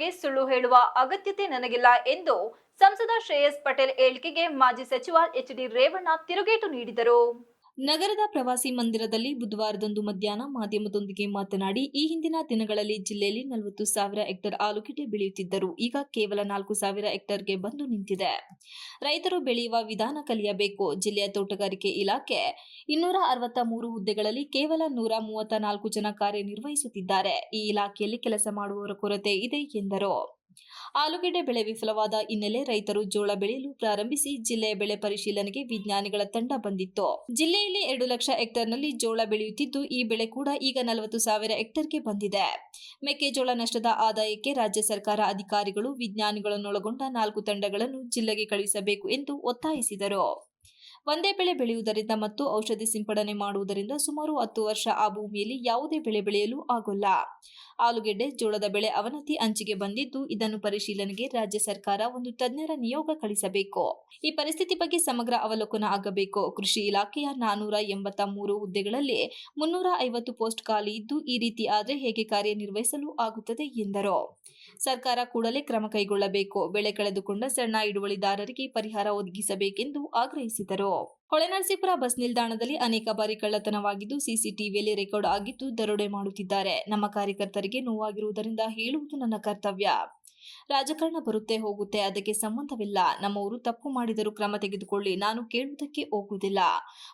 ಬಗ್ಗೆ ಸುಳ್ಳು ಹೇಳುವ ಅಗತ್ಯತೆ ನನಗಿಲ್ಲ ಎಂದು ಸಂಸದ ಶ್ರೇಯಸ್ ಪಟೇಲ್ ಹೇಳಿಕೆಗೆ ಮಾಜಿ ಸಚಿವ ಎಚ್.ಡಿ. ರೇವಣ್ಣ ತಿರುಗೇಟು ನೀಡಿದರು. ನಗರದ ಪ್ರವಾಸಿ ಮಂದಿರದಲ್ಲಿ ಬುಧವಾರದಂದು ಮಧ್ಯಾಹ್ನ ಮಾಧ್ಯಮದೊಂದಿಗೆ ಮಾತನಾಡಿ, ಈ ಹಿಂದಿನ ದಿನಗಳಲ್ಲಿ ಜಿಲ್ಲೆಯಲ್ಲಿ 40,000 ಹೆಕ್ಟೇರ್ ಆಲೂಗೆಡ್ಡೆ ಬೆಳೆಯುತ್ತಿದ್ದರು. ಈಗ ಕೇವಲ 4,000 ಹೆಕ್ಟೇರ್ಗೆ ಬಂದು ನಿಂತಿದೆ. ರೈತರು ಬೆಳೆಯುವ ವಿಧಾನ ಕಲಿಯಬೇಕು. ಜಿಲ್ಲೆಯ ತೋಟಗಾರಿಕೆ ಇಲಾಖೆ 263 ಹುದ್ದೆಗಳಲ್ಲಿ ಕೇವಲ 134 ಜನ ಕಾರ್ಯನಿರ್ವಹಿಸುತ್ತಿದ್ದಾರೆ. ಈ ಇಲಾಖೆಯಲ್ಲಿ ಕೆಲಸ ಮಾಡುವವರ ಕೊರತೆ ಇದೆ ಎಂದರು. ಆಲೂಗೆಡ್ಡೆ ಬೆಳೆ ವಿಫಲವಾದ ಹಿನ್ನೆಲೆ ರೈತರು ಜೋಳ ಬೆಳೆಯಲು ಪ್ರಾರಂಭಿಸಿ ಜಿಲ್ಲೆಯ ಬೆಳೆ ಪರಿಶೀಲನೆಗೆ ವಿಜ್ಞಾನಿಗಳ ತಂಡ ಬಂದಿತ್ತು. ಜಿಲ್ಲೆಯಲ್ಲಿ 2 ಲಕ್ಷ ಹೆಕ್ಟೇರ್ನಲ್ಲಿ ಜೋಳ ಬೆಳೆಯುತ್ತಿದ್ದು, ಈ ಬೆಳೆ ಕೂಡ ಈಗ 40,000 ಹೆಕ್ಟೇರ್ಗೆ ಬಂದಿದೆ. ಮೆಕ್ಕೆಜೋಳ ನಷ್ಟದ ಆದಾಯಕ್ಕೆ ರಾಜ್ಯ ಸರ್ಕಾರ ಅಧಿಕಾರಿಗಳು, ವಿಜ್ಞಾನಿಗಳನ್ನೊಳಗೊಂಡ 4 ತಂಡಗಳನ್ನು ಜಿಲ್ಲೆಗೆ ಕಳುಹಿಸಬೇಕು ಎಂದು ಒತ್ತಾಯಿಸಿದರು. ಒಂದೇ ಬೆಳೆ ಬೆಳೆಯುವುದರಿಂದ ಮತ್ತು ಔಷಧಿ ಸಿಂಪಡಣೆ ಮಾಡುವುದರಿಂದ ಸುಮಾರು 10 ವರ್ಷ ಆ ಭೂಮಿಯಲ್ಲಿ ಯಾವುದೇ ಬೆಳೆ ಬೆಳೆಯಲು ಆಗೋಲ್ಲ. ಆಲೂಗೆಡ್ಡೆ, ಜೋಳದ ಬೆಳೆ ಅವನತಿ ಅಂಚಿಗೆ ಬಂದಿದ್ದು, ಇದನ್ನು ಪರಿಶೀಲನೆಗೆ ರಾಜ್ಯ ಸರ್ಕಾರ ಒಂದು ತಜ್ಞರ ನಿಯೋಗ ಕಳಿಸಬೇಕು. ಈ ಪರಿಸ್ಥಿತಿ ಬಗ್ಗೆ ಸಮಗ್ರ ಅವಲೋಕನ ಆಗಬೇಕು. ಕೃಷಿ ಇಲಾಖೆಯ 483 ಹುದ್ದೆಗಳಲ್ಲಿ 350 ಪೋಸ್ಟ್ ಖಾಲಿ ಇದ್ದು, ಈ ರೀತಿ ಆದರೆ ಹೇಗೆ ಕಾರ್ಯನಿರ್ವಹಿಸಲು ಆಗುತ್ತದೆ ಎಂದರು. ಸರ್ಕಾರ ಕೂಡಲೇ ಕ್ರಮ ಕೈಗೊಳ್ಳಬೇಕು. ಬೆಳೆ ಕಳೆದುಕೊಂಡ ಸಣ್ಣ ಹಿಡುವಳಿದಾರರಿಗೆ ಪರಿಹಾರ ಒದಗಿಸಬೇಕೆಂದು ಆಗ್ರಹಿಸಿದರು. ಹೊಳೆನರಸೀಪುರ ಬಸ್ ನಿಲ್ದಾಣದಲ್ಲಿ ಅನೇಕ ಬಾರಿ ಕಳ್ಳತನವಾಗಿದ್ದು, ಸಿಸಿಟಿವಿಯಲ್ಲಿ ರೆಕಾರ್ಡ್ ಆಗಿದ್ದು ದರೋಡೆ ಮಾಡುತ್ತಿದ್ದಾರೆ. ನಮ್ಮ ಕಾರ್ಯಕರ್ತರಿಗೆ ನೋವಾಗಿರುವುದರಿಂದ ಹೇಳುವುದು ನನ್ನ ಕರ್ತವ್ಯ. ರಾಜಕಾರಣ ಬರುತ್ತೆ ಹೋಗುತ್ತೆ, ಅದಕ್ಕೆ ಸಂಬಂಧವಿಲ್ಲ. ನಮ್ಮವರು ತಪ್ಪು ಮಾಡಿದರೂ ಕ್ರಮ ತೆಗೆದುಕೊಳ್ಳಿ, ನಾನು ಕೇಳುವುದಕ್ಕೆ ಹೋಗುವುದಿಲ್ಲ.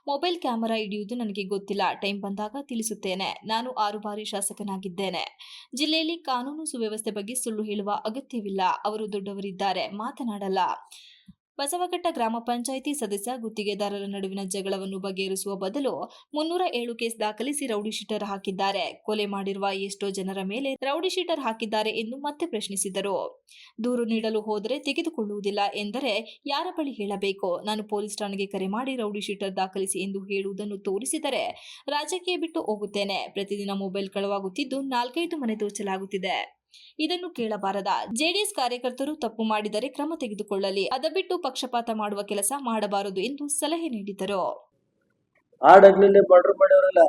ಮೊಬೈಲ್ ಕ್ಯಾಮೆರಾ ಹಿಡಿಯುವುದು ನನಗೆ ಗೊತ್ತಿಲ್ಲ. ಟೈಮ್ ಬಂದಾಗ ತಿಳಿಸುತ್ತೇನೆ. ನಾನು 6 ಬಾರಿ ಶಾಸಕನಾಗಿದ್ದೇನೆ. ಜಿಲ್ಲೆಯಲ್ಲಿ ಕಾನೂನು ಸುವ್ಯವಸ್ಥೆ ಬಗ್ಗೆ ಸುಳ್ಳು ಹೇಳುವ ಅಗತ್ಯವಿಲ್ಲ. ಅವರು ದೊಡ್ಡವರಿದ್ದಾರೆ, ಮಾತನಾಡಲ್ಲ. ಬಸವಘಟ್ಟ ಗ್ರಾಮ ಪಂಚಾಯಿತಿ ಸದಸ್ಯ ಗುತ್ತಿಗೆದಾರರ ನಡುವಿನ ಜಗಳವನ್ನು ಬಗೆಹರಿಸುವ ಬದಲು 307 ಕೇಸ್ ದಾಖಲಿಸಿ ರೌಡಿ ಶೀಟರ್ ಹಾಕಿದ್ದಾರೆ. ಕೊಲೆ ಮಾಡಿರುವ ಎಷ್ಟೋ ಜನರ ಮೇಲೆ ರೌಡಿ ಶೀಟರ್ ಹಾಕಿದ್ದಾರೆ ಎಂದು ಮತ್ತೆ ಪ್ರಶ್ನಿಸಿದರು. ದೂರು ನೀಡಲು ಹೋದರೆ ತೆಗೆದುಕೊಳ್ಳುವುದಿಲ್ಲ ಎಂದರೆ ಯಾರ ಬಳಿ ಹೇಳಬೇಕು? ನಾನು ಪೊಲೀಸ್ ಠಾಣೆಗೆ ಕರೆ ಮಾಡಿ ರೌಡಿ ಶೀಟರ್ ದಾಖಲಿಸಿ ಎಂದು ಹೇಳುವುದನ್ನು ತೋರಿಸಿದರೆ ರಾಜಕೀಯ ಬಿಟ್ಟು ಹೋಗುತ್ತೇನೆ. ಪ್ರತಿದಿನ ಮೊಬೈಲ್ ಕಳವಾಗುತ್ತಿದ್ದು 4-5 ಮನೆ ದೋಚಲಾಗುತ್ತಿದೆ. ಇದನ್ನು ಕೇಳಬಾರದ. ಜೆಡಿಎಸ್ ಕಾರ್ಯಕರ್ತರು ತಪ್ಪು ಮಾಡಿದರೆ ಕ್ರಮ ತೆಗೆದುಕೊಳ್ಳಲಿ. ಅದ ಬಿಟ್ಟು ಪಕ್ಷಪಾತ ಮಾಡುವ ಕೆಲಸ ಮಾಡಬಾರದು ಎಂದು ಸಲಹೆ ನೀಡಿದರು. ಆಡಗ್ಲಲ್ಲೇ ಮರ್ಡರ್ ಮಾಡಿರಲ್ಲ,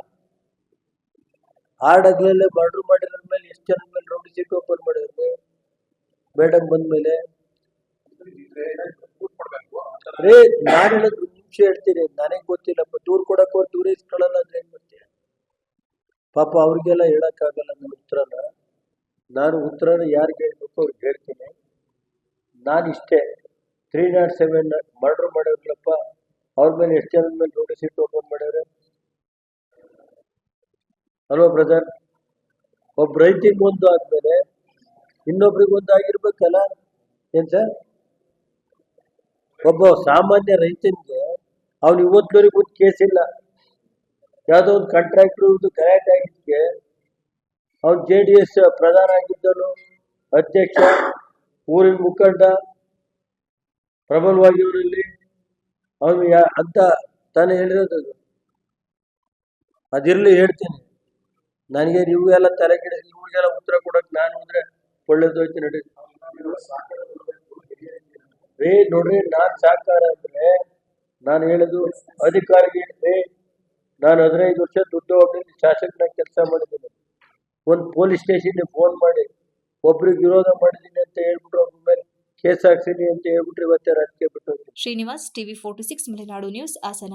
ಆಡಗ್ಲಲ್ಲೇ ಮರ್ಡರ್ ಮಾಡಿರೋ ಮೇಲೆ ಎಷ್ಟು ಜನ ಮೇಲೆ ರೌಡಿ ಶೀಟ್ ಓಪನ್ ಮಾಡಿದ್ರು ಮೇಡಮ್ ಬಂದ ಮೇಲೆ? ನಾನು ಹೇಳೋದು ನಿಮಿಷ ಹೇಳ್ತೀನಿ, ನನಗೆ ಗೊತ್ತಿಲ್ಲಪ್ಪ. ದೂರ ಕೊಡಕ್ ಹೋಗಿ ದೂರ ಇಸ್ಕೊಳ್ಳಲ್ಲ ಅಂದ್ರೆ ಏನ್ ಮಾಡ್ತೀಯ? ಪಾಪ ಅವ್ರಿಗೆಲ್ಲ ಹೇಳಕ್ಕಾಗಲ್ಲ ನನ್ನ ಉತ್ತರನ. ನಾನು ಉತ್ತರನ ಯಾರಿಗೆ ಹೇಳ್ಬೇಕು ಅವ್ರಿಗೆ ಹೇಳ್ತೀನಿ. ನಾನು ಇಷ್ಟೇ, 307 ಮರ್ಡರ್ ಮಾಡಿರ್ಲಪ್ಪ, ಅವ್ರ ಮೇಲೆ ಎಷ್ಟು ಜನದ ಮೇಲೆ ರೌಡಿ ಶೀಟ್ ಓಪನ್ ಮಾಡ್ಯಾರ ಅಲ್ವಾ ಬ್ರದರ್? ಒಬ್ಬ ರೈತಿಗೆ ಒಂದು ಆದ್ಮೇಲೆ ಇನ್ನೊಬ್ರಿಗೆ ಒಂದು ಆಗಿರ್ಬೇಕಲ್ಲ ಏನ್ ಸರ್? ಒಬ್ಬ ಸಾಮಾನ್ಯ ರೈತನಿಗೆ ಅವ್ನು ಇವತ್ತವರೆಗೂ ಒಂದು ಕೇಸ್ ಇಲ್ಲ. ಯಾವುದೋ ಒಂದು ಕಾಂಟ್ರಾಕ್ಟರ್ ಗಲಾಟೆ ಆಗಿದ್ದಕ್ಕೆ ಅವನು JDS ಪ್ರಧಾನ ಆಗಿದ್ದನು, ಅಧ್ಯಕ್ಷ, ಊರಿನ ಮುಖಂಡ, ಪ್ರಬಲವಾಗಿವರಲ್ಲಿ ಅವನು ಅಂತ ತಾನೇ ಹೇಳಿರೋದು. ಅದಿರ್ಲಿ ಹೇಳ್ತೀನಿ. ನನಗೆ ಇವೆಲ್ಲ ತಲೆಗಿಡಿಸಿ ಇವ್ರಿಗೆಲ್ಲ ಉತ್ತರ ಕೊಡಕ್ ನಾನು ಅಂದ್ರೆ ಒಳ್ಳೇದೋಯ್ತು ನಡಿ. ನೋಡ್ರಿ, ನಾನ್ ಸಾಕಾರ ಅಂದ್ರೆ ನಾನು ಹೇಳುದು ಅಧಿಕಾರಿಗೆ. ನಾನು 15 ವರ್ಷ ದುಡ್ಡು ಹೋಗ್ಲಿ ಶಾಸಕನಾಗಿ ಕೆಲಸ ಮಾಡಿದ್ದೀನಿ. ಒಂದು ಪೊಲೀಸ್ ಸ್ಟೇಷನ್ಗೆ ಫೋನ್ ಮಾಡಿ ಒಬ್ರಿಗೆ ವಿರೋಧ ಮಾಡಿದ್ದೀನಿ ಅಂತ ಹೇಳ್ಬಿಟ್ರು, ಒಬ್ಬರ ಮೇಲೆ ಕೇಸ್ ಹಾಕ್ಸಿನಿ ಅಂತ ಹೇಳ್ಬಿಟ್ರು ಇವತ್ತೇ ರಾಜಕೀಯ ಬಿಟ್ಟು. Srinivas, TV 46 Malenadu news, Hassan.